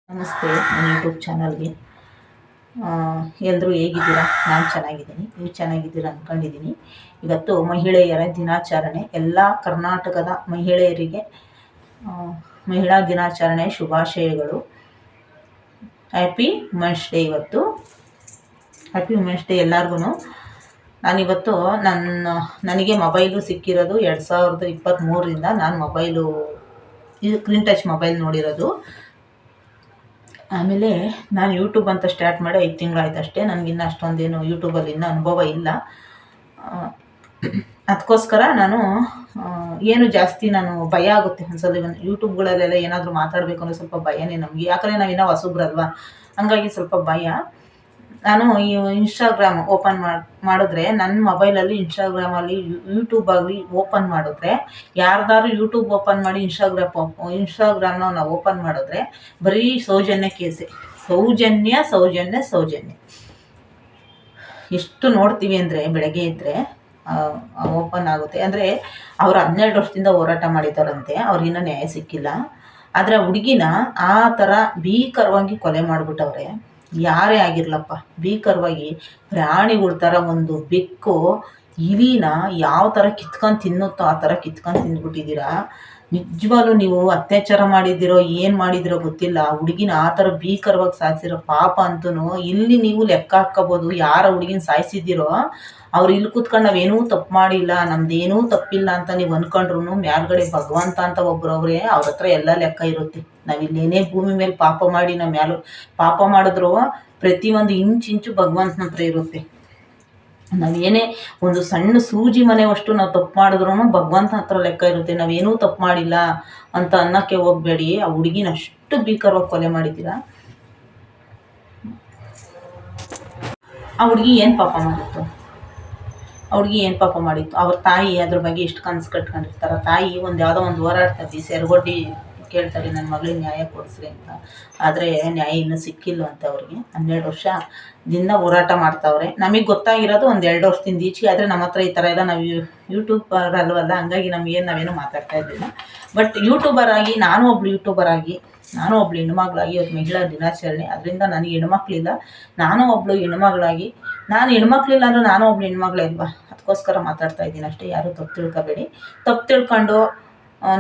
ನಮಸ್ತೆ ನನ್ನ ಯೂಟ್ಯೂಬ್ ಚಾನಲ್ಗೆ. ಎಲ್ಲರೂ ಹೇಗಿದ್ದೀರಾ? ನಾನು ಚೆನ್ನಾಗಿದ್ದೀನಿ, ನೀವು ಚೆನ್ನಾಗಿದ್ದೀರಾ ಅಂದ್ಕೊಂಡಿದ್ದೀನಿ. ಇವತ್ತು ಮಹಿಳೆಯರ ದಿನಾಚರಣೆ. ಎಲ್ಲ ಕರ್ನಾಟಕದ ಮಹಿಳೆಯರಿಗೆ ಮಹಿಳಾ ದಿನಾಚರಣೆ ಶುಭಾಶಯಗಳು. Happy women's day. ಇವತ್ತು ಹ್ಯಾಪಿ ವುಮೆನ್ಸ್ ಡೇ ಎಲ್ಲರಿಗೂ. ನಾನಿವತ್ತು ನನಗೆ ಮೊಬೈಲು ಸಿಕ್ಕಿರೋದು 2023ರಿಂದ. ನಾನು ಮೊಬೈಲು ಸ್ಕ್ರೀನ್ ಟಚ್ ಮೊಬೈಲ್ ನೋಡಿರೋದು. ಆಮೇಲೆ ನಾನು ಯೂಟ್ಯೂಬ್ ಅಂತ ಸ್ಟಾರ್ಟ್ ಮಾಡಿ 5 ತಿಂಗಳಾಯ್ತು ಅಷ್ಟೇ. ನನಗಿನ್ನೂ ಅಷ್ಟೊಂದೇನು ಯೂಟ್ಯೂಬಲ್ಲಿ ಇನ್ನೂ ಅನುಭವ ಇಲ್ಲ. ಅದಕ್ಕೋಸ್ಕರ ನಾನು ಏನು ಜಾಸ್ತಿ ನಾನು ಭಯ ಆಗುತ್ತೆ ಒಂದ್ಸಲ ಯೂಟ್ಯೂಬ್ಗಳಲ್ಲೆಲ್ಲ ಏನಾದರೂ ಮಾತಾಡಬೇಕು ಅಂದರೆ ಸ್ವಲ್ಪ ಭಯನೇ ನಮಗೆ. ಯಾಕಂದರೆ ನಾವಿನ್ನೂ ಹೊಸಬ್ರಲ್ವಾ, ಹಂಗಾಗಿ ಸ್ವಲ್ಪ ಭಯ. ನಾನು ಈ ಇನ್ಸ್ಟಾಗ್ರಾಮ್ ಓಪನ್ ಮಾಡಿದ್ರೆ ನನ್ನ ಮೊಬೈಲಲ್ಲಿ ಇನ್ಸ್ಟಾಗ್ರಾಮಲ್ಲಿ ಯೂಟ್ಯೂಬಾಗಲಿ ಓಪನ್ ಮಾಡಿದ್ರೆ, ಯಾರ್ದಾದ್ರು ಯೂಟ್ಯೂಬ್ ಓಪನ್ ಮಾಡಿ ಇನ್ಸ್ಟಾಗ್ರಾಮ್ನ ನಾವು ಓಪನ್ ಮಾಡಿದ್ರೆ ಬರೀ ಸೌಜನ್ಯ ಕೇಸೆ. ಸೌಜನ್ಯ ಎಷ್ಟು ನೋಡ್ತೀವಿ ಅಂದರೆ ಬೆಳಗ್ಗೆ ಇದ್ದರೆ ಓಪನ್ ಆಗುತ್ತೆ. ಅಂದರೆ ಅವರು 12 ವರ್ಷದಿಂದ ಹೋರಾಟ ಮಾಡಿದ್ದಾರಂತೆ, ಅವ್ರಿಗಿನ್ನೂ ನ್ಯಾಯ ಸಿಕ್ಕಿಲ್ಲ. ಆದರೆ ಆ ಹುಡುಗಿನ ಆ ಥರ ಭೀಕರವಾಗಿ ಕೊಲೆ ಮಾಡಿಬಿಟ್ಟವ್ರೆ. ಯಾರೇ ಆಗಿರ್ಲಪ್ಪ, ಭೀಕರವಾಗಿ ಪ್ರಾಣಿಗಳ ಥರ ಒಂದು ಬೆಕ್ಕು ಇಲಿನ ಯಾವ ಥರ ಕಿತ್ಕೊಂಡು ತಿನ್ನುತ್ತೋ ಆ ಥರ ಕಿತ್ಕೊಂಡು ತಿಂದ್ಬಿಟ್ಟಿದ್ದೀರಾ. ನಿಜವಾಗ್ಲೂ ನೀವು ಅತ್ಯಾಚಾರ ಮಾಡಿದ್ದೀರೋ ಏನು ಮಾಡಿದಿರೋ ಗೊತ್ತಿಲ್ಲ. ಹುಡುಗಿನ ಆ ಥರ ಭೀಕರವಾಗಿ ಸಾಯಿಸಿರೋ ಪಾಪ ಅಂತೂ ಇಲ್ಲಿ ನೀವು ಲೆಕ್ಕ ಹಾಕ್ಕೋಬೋದು. ಯಾರ ಹುಡುಗಿನ ಸಾಯಿಸಿದ್ದೀರೋ ಅವ್ರು ಇಲ್ಲಿ ಕೂತ್ಕೊಂಡು ನಾವೇನೂ ತಪ್ಪು ಮಾಡಿಲ್ಲ, ನಮ್ದೇನೂ ತಪ್ಪಿಲ್ಲ ಅಂತ ನೀವು ಅಂದ್ಕೊಂಡ್ರು ಮೇಲ್ಗಡೆ ಭಗವಂತ ಅಂತ ಒಬ್ಬರವ್ರೆ, ಅವ್ರ ಹತ್ರ ಎಲ್ಲ ಲೆಕ್ಕ ಇರುತ್ತೆ. ನಾವಿಲ್ಲೇನೇ ಭೂಮಿ ಮೇಲೆ ಪಾಪ ಮಾಡಿ ಪಾಪ ಮಾಡಿದ್ರು ಪ್ರತಿಯೊಂದು ಇಂಚು ಭಗವಂತನ ಹತ್ರ ಇರುತ್ತೆ. ನಾವೇನೇ ಒಂದು ಸಣ್ಣ ಸೂಜಿ ಮನೆಯಷ್ಟು ನಾವು ತಪ್ಪು ಮಾಡಿದ್ರು ಭಗವಂತನ ಹತ್ರ ಲೆಕ್ಕ ಇರುತ್ತೆ. ನಾವೇನೂ ತಪ್ಪು ಮಾಡಿಲ್ಲ ಅಂತ ಅನ್ನೋಕ್ಕೆ ಹೋಗಬೇಡಿ. ಆ ಹುಡುಗಿನ ಅಷ್ಟು ಭೀಕರವಾಗಿ ಕೊಲೆ ಮಾಡಿದ್ದೀರಾ. ಆ ಹುಡುಗಿ ಏನು ಪಾಪ ಮಾಡಿತ್ತು? ಅವ್ರ ತಾಯಿ ಅದ್ರ ಬಗ್ಗೆ ಎಷ್ಟು ಕನಸು ಕಟ್ಕೊಂಡಿರ್ತಾರೆ. ತಾಯಿ ಯಾವುದೋ ಒಂದು ಹೋರಾಡ್ತಾರೆ, ಸೆರಗೊಡ್ಡಿ ಕೇಳ್ತಾರೆ ನನ್ನ ಮಗಳಿಗೆ ನ್ಯಾಯ ಕೊಡಿಸ್ರಿ ಅಂತ. ಆದರೆ ನ್ಯಾಯ ಇನ್ನೂ ಸಿಕ್ಕಿಲ್ಲ ಅಂತ ಅವ್ರಿಗೆ. 12 ವರ್ಷದಿಂದ ಹೋರಾಟ ಮಾಡ್ತಾವ್ರೆ. ನಮಗೆ ಗೊತ್ತಾಗಿರೋದು ಒಂದು 2 ವರ್ಷದಿಂದ ಈಚೆಗೆ. ಆದರೆ ನಮ್ಮ ಹತ್ರ ಈ ಥರ ಎಲ್ಲ ನಾವು ಯೂಟ್ಯೂಬರ್ ಅಲ್ವಲ್ಲ, ಹಂಗಾಗಿ ನಾವೇನು ಮಾತಾಡ್ತಾ ಇರಲಿಲ್ಲ. ಬಟ್ ಯೂಟ್ಯೂಬರ್ ಆಗಿ ನಾನು ಒಬ್ಳು ಹೆಣ್ಮಗಳಾಗಿ ಇವತ್ತು ಮಹಿಳಾ ದಿನಾಚರಣೆ. ಅದರಿಂದ ನನಗೆ ಹೆಣ್ಮಕ್ಳಿಲ್ಲ, ನಾನು ಒಬ್ಳು ಹೆಣ್ಮಗಳಾಗಿ. ನಾನು ಹೆಣ್ಮಕ್ಳಿಲ್ಲ ಅಂದರೆ ನಾನು ಒಬ್ಳು ಹೆಣ್ಮಗಳೇ ಅಲ್ವಾ, ಅದಕ್ಕೋಸ್ಕರ ಮಾತಾಡ್ತಾ ಇದ್ದೀನಿ ಅಷ್ಟೇ. ಯಾರೂ ತಪ್ಪು ತಿಳ್ಕೊಬೇಡಿ. ತಪ್ಪು ತಿಳ್ಕೊಂಡು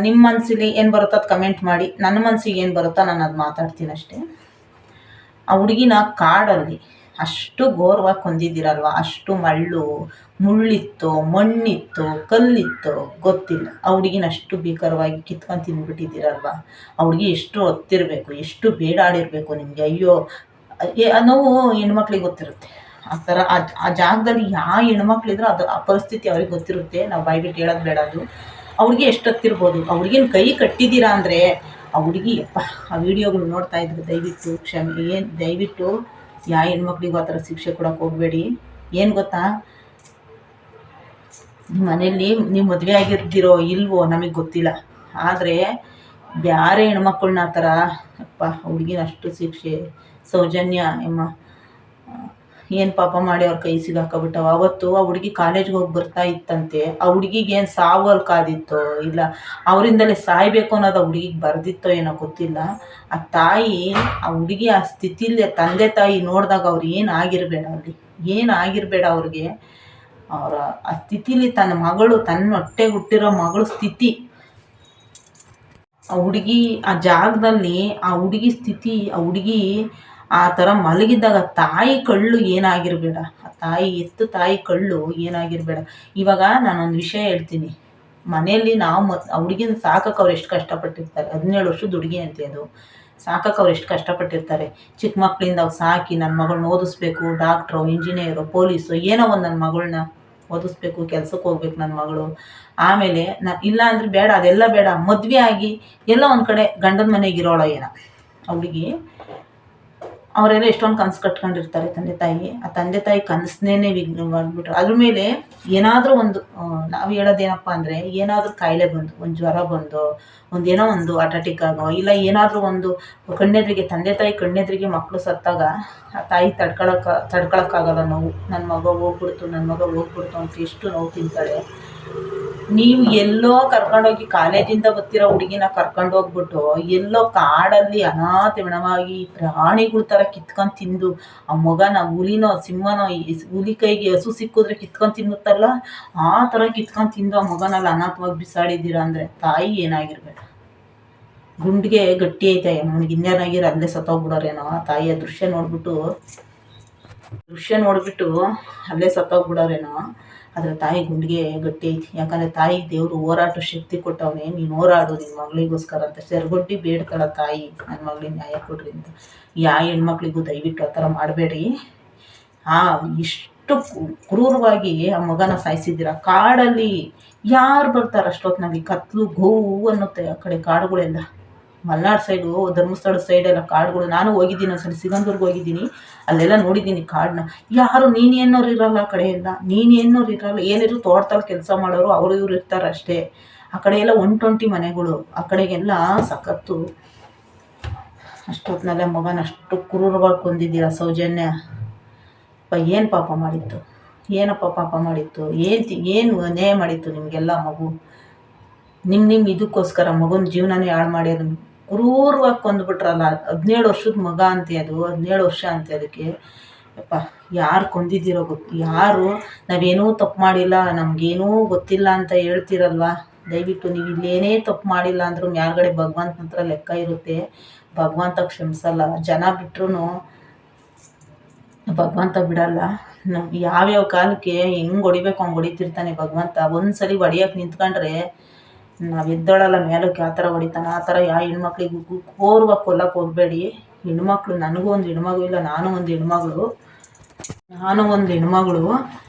ನಿಮ್ಮ ಮನಸ್ಸಿಗೆ ಏನು ಬರುತ್ತೋ ಅದು ಕಮೆಂಟ್ ಮಾಡಿ. ನನ್ನ ಮನಸ್ಸಿಗೆ ಏನು ಬರುತ್ತೋ ನಾನು ಅದು ಮಾತಾಡ್ತೀನಿ ಅಷ್ಟೇ. ಆ ಹುಡುಗಿನ ಕಾಡಲ್ಲಿ ಅಷ್ಟು ಘೋರವಾಗಿ ಕೊಂದಿದ್ದೀರಲ್ವ, ಅಷ್ಟು ಮುಳ್ಳಿತ್ತು, ಮಣ್ಣಿತ್ತು, ಕಲ್ಲಿತ್ತು ಗೊತ್ತಿಲ್ಲ. ಆ ಹುಡುಗಿನ ಅಷ್ಟು ಭೀಕರವಾಗಿ ಕಿತ್ಕೊಂಡು ತಿಂದ್ಬಿಟ್ಟಿದ್ದೀರಲ್ವ. ಆ ಹುಡುಗಿ ಎಷ್ಟು ಹೊತ್ತಿರಬೇಕು, ಎಷ್ಟು ಬೇಡಾಡಿರಬೇಕು ನಿಮಗೆ. ಅಯ್ಯೋ, ನೋವು ಹೆಣ್ಮಕ್ಳಿಗೆ ಗೊತ್ತಿರುತ್ತೆ. ಆ ಥರ ಆ ಜಾಗದಲ್ಲಿ ಯಾವ ಹೆಣ್ಮಕ್ಳಿದ್ರೂ ಅದು ಆ ಪರಿಸ್ಥಿತಿ ಅವ್ರಿಗೆ ಗೊತ್ತಿರುತ್ತೆ. ನಾವು ಬಾಯ್ಬಿಟ್ಟು ಹೇಳೋದು ಬೇಡ. ಅದು ಆ ಹುಡುಗಿ ಎಷ್ಟು ಹತ್ತಿರ್ಬೋದು. ಆ ಹುಡುಗಿನ ಕೈ ಕಟ್ಟಿದ್ದೀರಾ ಅಂದರೆ ಆ ಹುಡುಗಿ ಆ ವಿಡಿಯೋಗಳು ನೋಡ್ತಾ ಇದ್ರು ದಯವಿಟ್ಟು ಯಾವ ಹೆಣ್ಮಕ್ಳಿಗೂ ಆ ಥರ ಶಿಕ್ಷೆ ಕೊಡೋಕೆ ಹೋಗಬೇಡಿ. ಏನು ಗೊತ್ತಾ, ನಿಮ್ಮ ಮನೆಯಲ್ಲಿ ನೀವು ಮದುವೆ ಆಗಿರ್ದಿರೋ ಇಲ್ವೋ ನಮಗೆ ಗೊತ್ತಿಲ್ಲ, ಆದರೆ ಬೇರೆ ಹೆಣ್ಮಕ್ಳನ್ನ ಆ ಥರ ಹುಡುಗಿನ ಅಷ್ಟು ಶಿಕ್ಷೆ. ಸೌಜನ್ಯ ಏನು ಪಾಪ ಮಾಡಿ ಅವ್ರ ಕೈ ಸಿಗಾಕೊಬಿಟ್ಟವ. ಅವತ್ತು ಆ ಹುಡುಗಿ ಕಾಲೇಜ್ಗೆ ಹೋಗಿ ಬರ್ತಾ ಇತ್ತಂತೆ. ಆ ಹುಡುಗಿಗೆ ಏನು ಸಾವಲ್ಲಿ ಕಾದಿತ್ತೋ ಇಲ್ಲ ಅವರಿಂದಲೇ ಸಾಯಬೇಕು ಅನ್ನೋದು ಆ ಹುಡುಗಿಗೆ ಬರೆದಿತ್ತೋ ಏನೋ ಗೊತ್ತಿಲ್ಲ. ಆ ತಾಯಿ ಆ ಹುಡುಗಿ ಆ ಸ್ಥಿತಿಲಿ ತಂದೆ ತಾಯಿ ನೋಡಿದಾಗ ಅವ್ರು ಏನಾಗಿರಬೇಡ ಅವ್ರಿಗೆ. ಅವರ ಆ ಸ್ಥಿತಿಲಿ ತನ್ನ ಹೊಟ್ಟೆಗೆ ಹುಟ್ಟಿರೋ ಮಗಳು ಸ್ಥಿತಿ, ಆ ಹುಡುಗಿ ಆ ಜಾಗದಲ್ಲಿ ಆ ಹುಡುಗಿ ಸ್ಥಿತಿ, ಆ ಹುಡುಗಿ ಆ ಥರ ಮಲಗಿದ್ದಾಗ ತಾಯಿ ಕಳ್ಳು ಏನಾಗಿರಬೇಡ. ಆ ತಾಯಿ ಕಳ್ಳು ಏನಾಗಿರಬೇಡ. ಇವಾಗ ನಾನೊಂದು ವಿಷಯ ಹೇಳ್ತೀನಿ. ಮನೆಯಲ್ಲಿ ನಾವು ಆ ಹುಡುಗಿನ ಸಾಕಕ್ಕೆ ಅವ್ರು ಎಷ್ಟು ಕಷ್ಟಪಟ್ಟಿರ್ತಾರೆ. 17 ವರ್ಷದ ಹುಡುಗಿ ಅಂತೆ ಅದು. ಸಾಕಕ್ಕೆ ಅವ್ರು ಎಷ್ಟು ಕಷ್ಟಪಟ್ಟಿರ್ತಾರೆ. ಚಿಕ್ಕ ಮಕ್ಕಳಿಂದ ಅವ್ರು ಸಾಕಿ ನನ್ನ ಮಗಳನ್ನ ಓದಿಸ್ಬೇಕು, ಡಾಕ್ಟ್ರು, ಇಂಜಿನಿಯರು, ಪೊಲೀಸು, ಏನೋ ಒಂದು ನನ್ನ ಮಗಳನ್ನ ಓದಿಸ್ಬೇಕು, ಕೆಲ್ಸಕ್ಕೆ ಹೋಗ್ಬೇಕು ನನ್ನ ಮಗಳು. ಆಮೇಲೆ ಇಲ್ಲ ಅಂದರೆ ಬೇಡ, ಅದೆಲ್ಲ ಬೇಡ, ಮದುವೆ ಆಗಿ ಎಲ್ಲ ಒಂದು ಕಡೆ ಗಂಡನ ಮನೆಗೆ ಇರೋಳೋ ಏನೋ ಆ ಹುಡುಗಿ. ಅವರೆಲ್ಲ ಎಷ್ಟೊಂದು ಕನಸು ಕಟ್ಕೊಂಡಿರ್ತಾರೆ ತಂದೆ ತಾಯಿ. ಆ ತಂದೆ ತಾಯಿ ಕನಸನ್ನೇ ವಿಘ್ನ ಮಾಡಿಬಿಟ್ರು. ಅದ್ರ ಮೇಲೆ ಏನಾದರೂ ಒಂದು ನಾವು ಹೇಳೋದೇನಪ್ಪ ಅಂದರೆ, ಏನಾದರೂ ಕಾಯಿಲೆ ಬಂದು, ಒಂದು ಜ್ವರ ಬಂದು, ಏನೋ ಒಂದು ಅಟ್ಯಾಕ್ ಆಗೋ, ಇಲ್ಲ ಏನಾದರೂ ಒಂದು ಕಣ್ಣೆದ್ರಿಗೆ, ತಂದೆ ತಾಯಿ ಕಣ್ಣೆದ್ರಿಗೆ ಮಕ್ಕಳು ಸತ್ತಾಗ ಆ ತಾಯಿ ತಡ್ಕೊಳಕ್ಕಾಗಲ್ಲ ನೋವು. ನನ್ನ ಮಗ ಹೋಗ್ಬಿಡ್ತು ಅಂತ ಎಷ್ಟು ನೋವು ತಿಂತಾಳೆ. ನೀವು ಎಲ್ಲೋ ಕರ್ಕೊಂಡೋಗಿ ಕಾಲೇಜಿಂದ ಬರ್ತಿರೋ ಹುಡುಗಿನ ಕರ್ಕೊಂಡೋಗ್ಬಿಟ್ಟು ಎಲ್ಲೋ ಕಾಡಲ್ಲಿ ಅನಾಥವಾಗಿ ಪ್ರಾಣಿಗಳ ಥರ ಕಿತ್ಕೊಂಡು ತಿಂದು ಆ ಮಗನ ಹುಲಿನೋ ಸಿಂಹನೋ ಹುಲಿ ಕೈಗೆ ಹಸು ಸಿಕ್ಕಿದ್ರೆ ಕಿತ್ಕೊಂಡು ತಿನ್ನುತ್ತಲ್ಲ ಆ ಥರ ಕಿತ್ಕೊಂಡು ತಿಂದು ಆ ಮಗನಲ್ಲಿ ಅನಾಥವಾಗಿ ಬಿಸಾಡಿದ್ದೀರಾ ಅಂದರೆ ತಾಯಿ ಏನಾಗಿರ್ಬೇಡ. ಗುಂಡಿಗೆ ಗಟ್ಟಿ ಐತೆ ನನಗೆ ಇನ್ನೇನಾಗಿರೋ ಅಲ್ಲೇ ಸತ್ತೋಗ್ಬಿಡೋರೇನೋ. ಆ ತಾಯಿಯ ದೃಶ್ಯ ನೋಡ್ಬಿಟ್ಟು ಅಲ್ಲೇ ಸತ್ತೋಗ್ಬಿಡೋರೇನೋ. ಆದರೆ ತಾಯಿ ಗುಂಡಿಗೆ ಗಟ್ಟಿ ಐತಿ. ಯಾಕಂದರೆ ತಾಯಿ ದೇವರು ಹೋರಾಟ ಶಕ್ತಿ ಕೊಟ್ಟವನೇ. ನೀನು ಹೋರಾಡು ನಿನ್ನ ಮಗಳಿಗೋಸ್ಕರ ಅಂತ ಸೆರಗೊಡ್ಡಿ ಬೇಡ್ತಾಳ ತಾಯಿ, ನನ್ನ ಮಗಳಿಗೆ ನ್ಯಾಯ ಕೊಡ್ರಿ ಅಂತ. ಯಾವ ಹೆಣ್ಮಕ್ಳಿಗೂ ದಯವಿಟ್ಟು ಆ ಥರ ಮಾಡಬೇಡಿ. ಇಷ್ಟು ಕ್ರೂರವಾಗಿ ಆ ಮಗನ ಸಾಯಿಸಿದ್ದೀರ. ಕಾಡಲ್ಲಿ ಯಾರು ಬರ್ತಾರೆ ಅಷ್ಟೊತ್ತಿನಲ್ಲಿ? ಕತ್ಲು ಗೋವು ಅನ್ನುತ್ತೆ ಆ ಕಡೆ ಕಾಡುಗಳೆಲ್ಲ. ಮಲೆನಾಡು ಸೈಡು, ಧರ್ಮಸ್ಥಳ ಸೈಡೆಲ್ಲ ಕಾಡುಗಳು. ನಾನು ಹೋಗಿದ್ದೀನಿ ಒಂದ್ಸಲ, ಸಿಗಂದೂರ್ಗೆ ಹೋಗಿದ್ದೀನಿ. ಅಲ್ಲೆಲ್ಲ ನೋಡಿದ್ದೀನಿ ಕಾಡನ್ನ. ಯಾರು ನೀನೇನೋರು ಇರಲ್ಲ ಆ ಕಡೆ ಎಲ್ಲ. ನೀನೇನೋರು ಇರಲ್ಲ. ಏನಿದ್ರು ತೋಟದಲ್ಲಿ ಕೆಲಸ ಮಾಡೋರು ಅವರು ಇವ್ರು ಇರ್ತಾರೆ ಅಷ್ಟೇ. ಆ ಕಡೆ ಎಲ್ಲ ಒಂಟೊಂಟಿ ಮನೆಗಳು. ಆ ಕಡೆಗೆಲ್ಲ ಸಖತ್ತು. ಅಷ್ಟೊತ್ತಿನಲ್ಲೇ ಮಗನ ಅಷ್ಟು ಕ್ರೂರವಾಗಿ ಕೊಂದಿದ್ದೀರ ಸೌಜನ್ಯ. ಏನು ಪಾಪ ಮಾಡಿತ್ತು? ಏನಪ್ಪ ಪಾಪ ಮಾಡಿತ್ತು? ಏನು ನ್ಯಾಯ ಮಾಡಿತ್ತು ನಿಮಗೆಲ್ಲ? ಮಗು ನಿಮ್ಮ ಇದಕ್ಕೋಸ್ಕರ ಮಗನ ಜೀವನನೇ ಹಾಳು ಮಾಡಿ ಅದನ್ನು ಕ್ರೂರವಾಗಿ ಕೊಂದುಬಿಟ್ರಲ್ಲ. 17 ವರ್ಷದ ಮಗ ಅಂತೆ ಅದು, 17 ವರ್ಷ ಅಂತೆ ಅದಕ್ಕೆ. ಯಪ್ಪ, ಯಾರು ಕೊಂದಿದ್ದೀರೋ ಗೊತ್ತು. ಯಾರು ನಾವೇನೂ ತಪ್ಪು ಮಾಡಿಲ್ಲ, ನಮಗೇನೂ ಗೊತ್ತಿಲ್ಲ ಅಂತ ಹೇಳ್ತಿರಲ್ವ. ದಯವಿಟ್ಟು ನೀವು ಇಲ್ಲೇನೇ ತಪ್ಪು ಮಾಡಿಲ್ಲ ಅಂದ್ರೂ ಯಾರುಗಡೆ ಭಗವಂತನ ಹತ್ರ ಲೆಕ್ಕ ಇರುತ್ತೆ. ಭಗವಂತ ಕ್ಷಮಿಸಲ್ಲ. ಜನ ಬಿಟ್ರೂ ಭಗವಂತ ಬಿಡಲ್ಲ. ಯಾವ್ಯಾವ ಕಾಲಕ್ಕೆ ಹೆಂಗೆ ಹೊಡಿಬೇಕು ಹಂಗೆ ಹೊಡಿತಿರ್ತಾನೆ ಭಗವಂತ. ಒಂದ್ಸಲಿ ಹೊಡಿಯೋಕೆ ನಿಂತ್ಕೊಂಡ್ರೆ ನಾವು ಎದ್ದೋಳಲ್ಲ ಮೇಲಕ್ಕೆ. ಆ ಥರ ಹೊಡಿತಾನೆ. ಆ ಥರ ಯಾವ ಹೆಣ್ಮಕ್ಳಿಗೂ ಘೋರವಾಗಿ ಕೊಲ್ಲಕ್ಕೆ ಹೋಗಬೇಡಿ. ಹೆಣ್ಮಕ್ಳು, ನನಗೂ ಒಂದು ಹೆಣ್ಮಗಳು ಇಲ್ಲ, ನಾನು ಒಂದು ಹೆಣ್ಮಗಳು.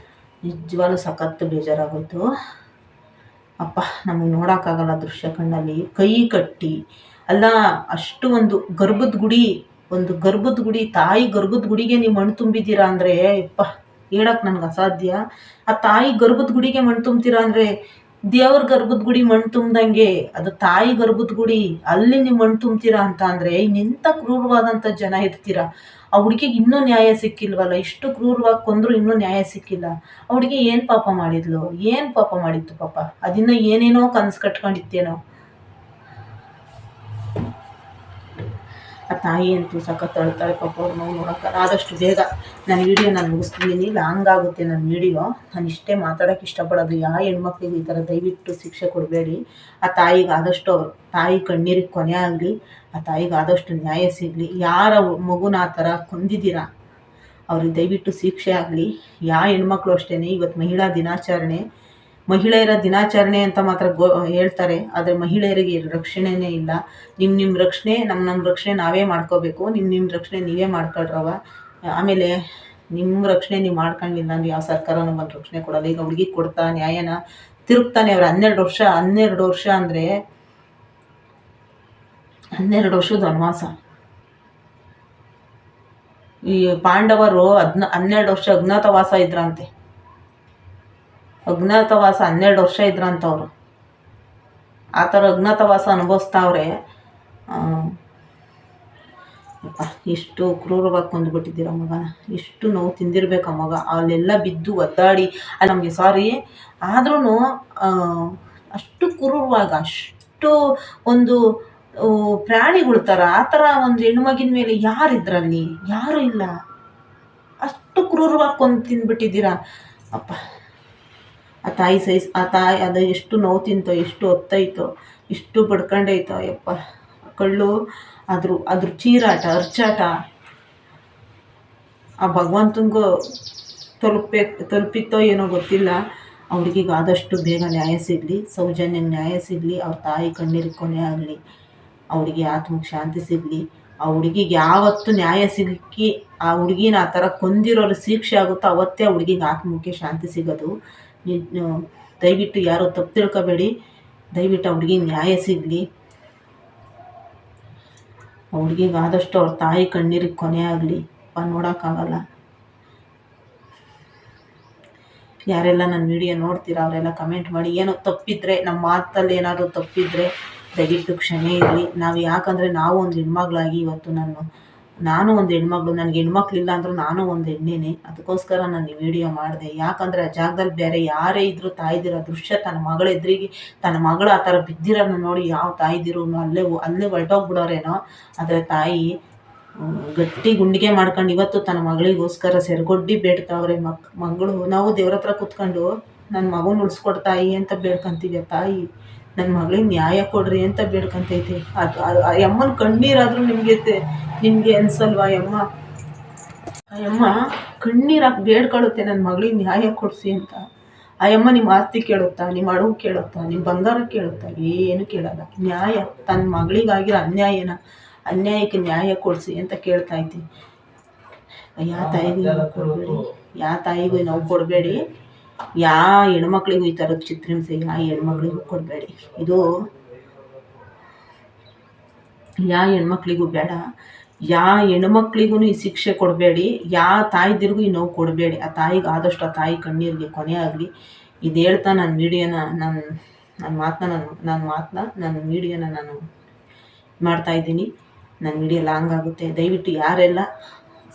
ನಿಜವಾಗ್ಲೂ ಸಖತ್ತು ಬೇಜಾರಾಗೋಯ್ತು. ಅಪ್ಪ, ನಮಗೆ ನೋಡೋಕ್ಕಾಗಲ್ಲ ದೃಶ್ಯ ಕಣ್ಣಲ್ಲಿ. ಕೈ ಕಟ್ಟಿ ಅಲ್ಲ, ಅಷ್ಟು ಒಂದು ಗರ್ಭದ ಗುಡಿ, ತಾಯಿ ಗರ್ಭದ ಗುಡಿಗೆ ನೀವು ಮಣ್ಣು ತುಂಬಿದ್ದೀರಾ ಅಂದರೆ ಯಪ್ಪ, ಹೇಳಕ್ಕೆ ನನಗೆ ಅಸಾಧ್ಯ. ಆ ತಾಯಿ ಗರ್ಭದ ಗುಡಿಗೆ ಮಣ್ಣು ತುಂಬ್ತೀರಾ ಅಂದರೆ ದೇವ್ರ ಗರ್ಭದ ಗುಡಿ ಮಣ್ಣು ತುಂಬ್ದಂಗೆ ಅದು ತಾಯಿ ಗರ್ಭದ ಗುಡಿ, ಅಲ್ಲಿ ನೀವು ಮಣ್ಣು ತುಂಬ್ತೀರಾ ಅಂತ ಅಂದರೆ ಇನ್ನೆಂಥ ಕ್ರೂರವಾದಂಥ ಜನ ಇರ್ತೀರಾ. ಆ ಹುಡುಗಿಗೆ ಇನ್ನೂ ನ್ಯಾಯ ಸಿಕ್ಕಿಲ್ವಲ್ಲ. ಇಷ್ಟು ಕ್ರೂರವಾಗಿ ಕೊಂದರೂ ಇನ್ನೂ ನ್ಯಾಯ ಸಿಕ್ಕಿಲ್ಲ. ಆ ಹುಡುಗಿ ಏನು ಪಾಪ ಮಾಡಿತ್ತು ಪಾಪ? ಅದನ್ನ ಏನೇನೋ ಕನಸು ಕಟ್ಕೊಂಡಿತ್ತೇನೋ. ಆ ತಾಯಿ ಅಂತೂ ಸಖತ್ ಅಳ್ತಾಳೆ ಪಾಪ. ಅವ್ರು ನೋಡೋಕೆ ಆದಷ್ಟು ಬೇಗ ನನ್ನ ವಿಡಿಯೋ ನಾನು ಮುಗಿಸ್ತಿದ್ದೀನಿ. ಲಾಂಗ್ ಆಗುತ್ತೆ ನನ್ನ ವಿಡಿಯೋ. ನಾನು ಇಷ್ಟೇ ಮಾತಾಡೋಕ್ಕೆ ಇಷ್ಟಪಡೋದು. ಯಾವ ಹೆಣ್ಮಕ್ಳಿಗೂ ಈ ಥರ ದಯವಿಟ್ಟು ಶಿಕ್ಷೆ ಕೊಡಬೇಡಿ. ಆ ತಾಯಿಗೆ ಆದಷ್ಟು ತಾಯಿ ಕಣ್ಣೀರಿಗೆ ಕೊನೆ ಆಗಲಿ. ಆ ತಾಯಿಗೆ ಆದಷ್ಟು ನ್ಯಾಯ ಸಿಗಲಿ. ಯಾರ ಮಗುನ ಆ ಥರ ಕೊಂದಿದ್ದೀರಾ ಅವ್ರಿಗೆ ದಯವಿಟ್ಟು ಶಿಕ್ಷೆ ಆಗಲಿ. ಯಾವ ಹೆಣ್ಮಕ್ಳು ಅಷ್ಟೇ. ಇವತ್ತು ಮಹಿಳೆಯರ ದಿನಾಚರಣೆ ಅಂತ ಮಾತ್ರ ಹೇಳ್ತಾರೆ. ಆದರೆ ಮಹಿಳೆಯರಿಗೆ ರಕ್ಷಣೆನೇ ಇಲ್ಲ. ನಿಮ್ಮ ರಕ್ಷಣೆ, ನಮ್ಮ ರಕ್ಷಣೆ ನಾವೇ ಮಾಡ್ಕೋಬೇಕು. ನಿಮ್ಮ ರಕ್ಷಣೆ ನೀವೇ ಮಾಡ್ಕೊಳ್ರವ. ಆಮೇಲೆ ನಿಮ್ಮ ರಕ್ಷಣೆ ನೀವು ಮಾಡ್ಕೊಂಡಿಲ್ಲ ಅಂದರೆ ಯಾವ ಸರ್ಕಾರನೂ ಬಂದು ರಕ್ಷಣೆ ಕೊಡೋಲ್ಲ. ಈಗ ಹುಡುಗಿ ಕೊಡ್ತಾ ನ್ಯಾಯನ ತಿರುಗ್ತಾನೆ. ಅವ್ರು 12 ವರ್ಷ ಅಂದರೆ 12 ವರ್ಷದ ವನವಾಸ. ಈ ಪಾಂಡವರು 12 ವರ್ಷ ಅಜ್ಞಾತವಾಸ ಇದ್ರಂತೆ. 12 ವರ್ಷ ಇದ್ರಂತವ್ರು. ಆ ಥರ ಅಜ್ಞಾತವಾಸ ಅನುಭವಿಸ್ತಾವ್ರೆ. ಎಷ್ಟು ಕ್ರೂರವಾಗಿ ಕೊಂದುಬಿಟ್ಟಿದ್ದೀರ ಮಗನ. ಎಷ್ಟು ನೋವು ತಿಂದಿರ್ಬೇಕು ಆ ಮಗ. ಅಲ್ಲೆಲ್ಲ ಬಿದ್ದು ಒದ್ದಾಡಿ ಅಲ್ಲಿ ನಮಗೆ ಆದ್ರೂ ಅಷ್ಟು ಕ್ರೂರವಾಗಿ, ಅಷ್ಟು ಒಂದು ಪ್ರಾಣಿಗಳ ಥರ ಆ ಥರ ಒಂದು ಹೆಣ್ಮಗಿನ ಮೇಲೆ ಯಾರಿದ್ರಲ್ಲಿ? ಯಾರೂ ಇಲ್ಲ. ಅಷ್ಟು ಕ್ರೂರವಾಗಿ ಕೊಂದು ತಿಂದ್ಬಿಟ್ಟಿದ್ದೀರಾ ಅಪ್ಪ. ಆ ತಾಯಿ ಅದು ಎಷ್ಟು ನೋವು ತಿಂತೋ, ಎಷ್ಟು ಹೊತ್ತೈತೋ, ಎಷ್ಟು ಬಡ್ಕೊಂಡೈತೋ ಯಪ್ಪ. ಕಳ್ಳು ಅದ್ರ ಚೀರಾಟ, ಅರ್ಚಾಟ ಆ ಭಗವಂತನಿಗೂ ತಲುಪಿತ್ತೋ ಏನೋ ಗೊತ್ತಿಲ್ಲ. ಆ ಹುಡುಗಿಗೆ ಆದಷ್ಟು ಬೇಗ ನ್ಯಾಯ ಸಿಗಲಿ. ಸೌಜನ್ಯಂಗೆ ನ್ಯಾಯ ಸಿಗಲಿ. ಅವ್ರ ತಾಯಿ ಕಣ್ಣೀರಿಗೆ ಕೊನೆ ಆಗಲಿ. ಆ ಹುಡುಗಿ ಆತ್ಮಕ್ಕೆ ಶಾಂತಿ ಸಿಗಲಿ. ಆ ಹುಡುಗಿಗೆ ಯಾವತ್ತು ನ್ಯಾಯ ಸಿಕ್ಕಿ ಆ ಹುಡುಗಿನ ಆ ಥರ ಕೊಂದಿರೋರು ಶಿಕ್ಷೆ ಆಗುತ್ತೋ ಅವತ್ತೇ ಆ ಹುಡುಗಿಗೆ ಆತ್ಮಕ್ಕೆ ಶಾಂತಿ ಸಿಗೋದು. ದಯವಿಟ್ಟು ಯಾರು ತಪ್ಪು ತಿಳ್ಕೊಬೇಡಿ. ದಯವಿಟ್ಟು ಆ ಹುಡುಗಿಗೆ ನ್ಯಾಯ ಸಿಗಲಿ. ಆ ಹುಡುಗಿಗೆ ಆದಷ್ಟು ಅವ್ರ ತಾಯಿ ಕಣ್ಣೀರಿಗೆ ಕೊನೆ ಆಗಲಿ. ನೋಡೋಕ್ಕಾಗಲ್ಲ. ಯಾರೆಲ್ಲ ನನ್ನ ವಿಡಿಯೋ ನೋಡ್ತೀರಾ ಅವರೆಲ್ಲ ಕಮೆಂಟ್ ಮಾಡಿ. ಏನೋ ತಪ್ಪಿದ್ರೆ, ನಮ್ಮ ಮಾತಲ್ಲಿ ಏನಾದರೂ ತಪ್ಪಿದ್ರೆ ದಯವಿಟ್ಟು ಕ್ಷಮೆ ಇರಲಿ. ಯಾಕಂದರೆ ನಾವು ಒಂದು ಹೆಣ್ಮಗಳಾಗಿ ಇವತ್ತು ನಾನು ನಾನು ಒಂದು ಹೆಣ್ಮಗಳು, ನನಗೆ ಹೆಣ್ಮಕ್ಳಿಲ್ಲ ಅಂದರೂ ನಾನು ಒಂದು ಹೆಣ್ಣೇನೆ. ಅದಕ್ಕೋಸ್ಕರ ನಾನು ಈ ವಿಡಿಯೋ ಮಾಡಿದೆ. ಯಾಕಂದರೆ ಆ ಜಾಗದಲ್ಲಿ ಬೇರೆ ಯಾರೇ ಇದ್ದರೂ ತಾಯ್ದಿರೋ ದೃಶ್ಯ ತನ್ನ ಮಗಳ ಎದುರಿಗೆ ತನ್ನ ಮಗಳು ಆ ಥರ ಬಿದ್ದಿರೋದನ್ನ ನೋಡಿ ಯಾವ ತಾಯ್ದಿರು ಅಲ್ಲೇ ಹೊರಟೋಗ್ಬಿಡೋರೇನೋ. ಆದರೆ ತಾಯಿ ಗಟ್ಟಿ ಗುಂಡಿಗೆ ಮಾಡ್ಕೊಂಡು ಇವತ್ತು ತನ್ನ ಮಗಳಿಗೋಸ್ಕರ ಸೆರಗೊಡ್ಡಿ ಬೇಡ್ತಾವ್ರೆ. ಮಗಳು ನಾವು ದೇವ್ರ ಹತ್ರ ಕೂತ್ಕೊಂಡು ನನ್ನ ಮಗನ ಉಳಿಸ್ಕೊಡು ತಾಯಿ ಅಂತ ಬೇಡ್ಕೊಂತೀವಿ. ತಾಯಿ ನನ್ನ ಮಗಳಿಗೆ ನ್ಯಾಯ ಕೊಡ್ರಿ ಅಂತ ಬೇಡ್ಕೊಂತೈತೆ. ಅದು ಆ ಅಮ್ಮನ ಕಣ್ಣೀರಾದರೂ ನಿಮಗೆ ಅನ್ಸಲ್ವಾ? ಆ ಅಮ್ಮ ಕಣ್ಣೀರಾಗಿ ಬೇಡ್ಕೊಳ್ಳುತ್ತೆ ನನ್ನ ಮಗಳಿಗೆ ನ್ಯಾಯ ಕೊಡಿಸಿ ಅಂತ. ಆ ಅಮ್ಮ ನಿಮ್ಮ ಆಸ್ತಿ ಕೇಳುತ್ತಾ, ನಿಮ್ಮ ಅಡವು ಕೇಳುತ್ತಾ, ನಿಮ್ಮ ಬಂಗಾರ ಕೇಳುತ್ತಾ? ಏನು ಕೇಳಲ್ಲ. ನ್ಯಾಯ ತನ್ನ ಮಗಳಿಗಾಗಿರೋ ಅನ್ಯಾಯಕ್ಕೆ ನ್ಯಾಯ ಕೊಡಿಸಿ ಅಂತ ಕೇಳ್ತಾ ಇದ್ದೀನಿ. ಯಾವ ತಾಯಿಗೂ ನಾವು ಕೊಡಬೇಡಿ, ಯಾವ ಹೆಣ್ಮಕ್ಳಿಗೂ ಈ ಥರದ ಚಿತ್ರಹಿಂಸೆ ಯಾವ ಹೆಣ್ಮಕ್ಳಿಗೂ ಕೊಡಬೇಡಿ. ಇದು ಯಾವ ಹೆಣ್ಮಕ್ಳಿಗೂ ಬೇಡ. ಯಾವ ಹೆಣ್ಮಕ್ಳಿಗೂ ಈ ಶಿಕ್ಷೆ ಕೊಡಬೇಡಿ. ಯಾವ ತಾಯಿದಿರಿಗೂ ಈ ನೋವು ಕೊಡಬೇಡಿ. ಆ ತಾಯಿಗೆ ಆದಷ್ಟು ಆ ತಾಯಿ ಕಣ್ಣೀರಿಗೆ ಕೊನೆ ಆಗಲಿ. ಇದು ಹೇಳ್ತಾ ನನ್ನ ವೀಡಿಯೋನ ನನ್ನ ವೀಡಿಯೋನ ನಾನು ಮಾಡ್ತಾಯಿದ್ದೀನಿ. ನನ್ನ ವೀಡಿಯೋ ಲಾಂಗ್ ಆಗುತ್ತೆ. ದಯವಿಟ್ಟು ಯಾರೆಲ್ಲ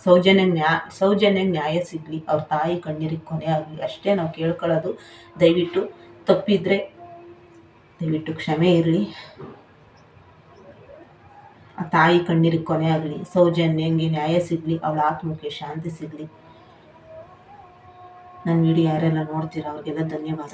ಸೌಜನ್ಯಕ್ಕೆ ನ್ಯಾಯ ಸಿಗಲಿ, ಅವ್ರ ತಾಯಿ ಕಣ್ಣೀರಿಗೆ ಕೊನೆ ಆಗಲಿ ಅಷ್ಟೇ ನಾವು ಕೇಳ್ಕೊಳ್ಳೋದು. ದಯವಿಟ್ಟು ತಪ್ಪಿದರೆ ದಯವಿಟ್ಟು ಕ್ಷಮೆ ಇರಲಿ. ಆ ತಾಯಿ ಕಣ್ಣೀರಿಗೆ ಕೊನೆ ಆಗಲಿ, ಸೌಜನ್ಯಂಗೆ ನ್ಯಾಯ ಸಿಗಲಿ, ಅವಳ ಆತ್ಮಕ್ಕೆ ಶಾಂತಿ ಸಿಗಲಿ. ನನ್ನ ವಿಡಿಯೋ ಯಾರೆಲ್ಲ ನೋಡ್ತೀರಾ ಅವ್ರಿಗೆಲ್ಲ ಧನ್ಯವಾದ.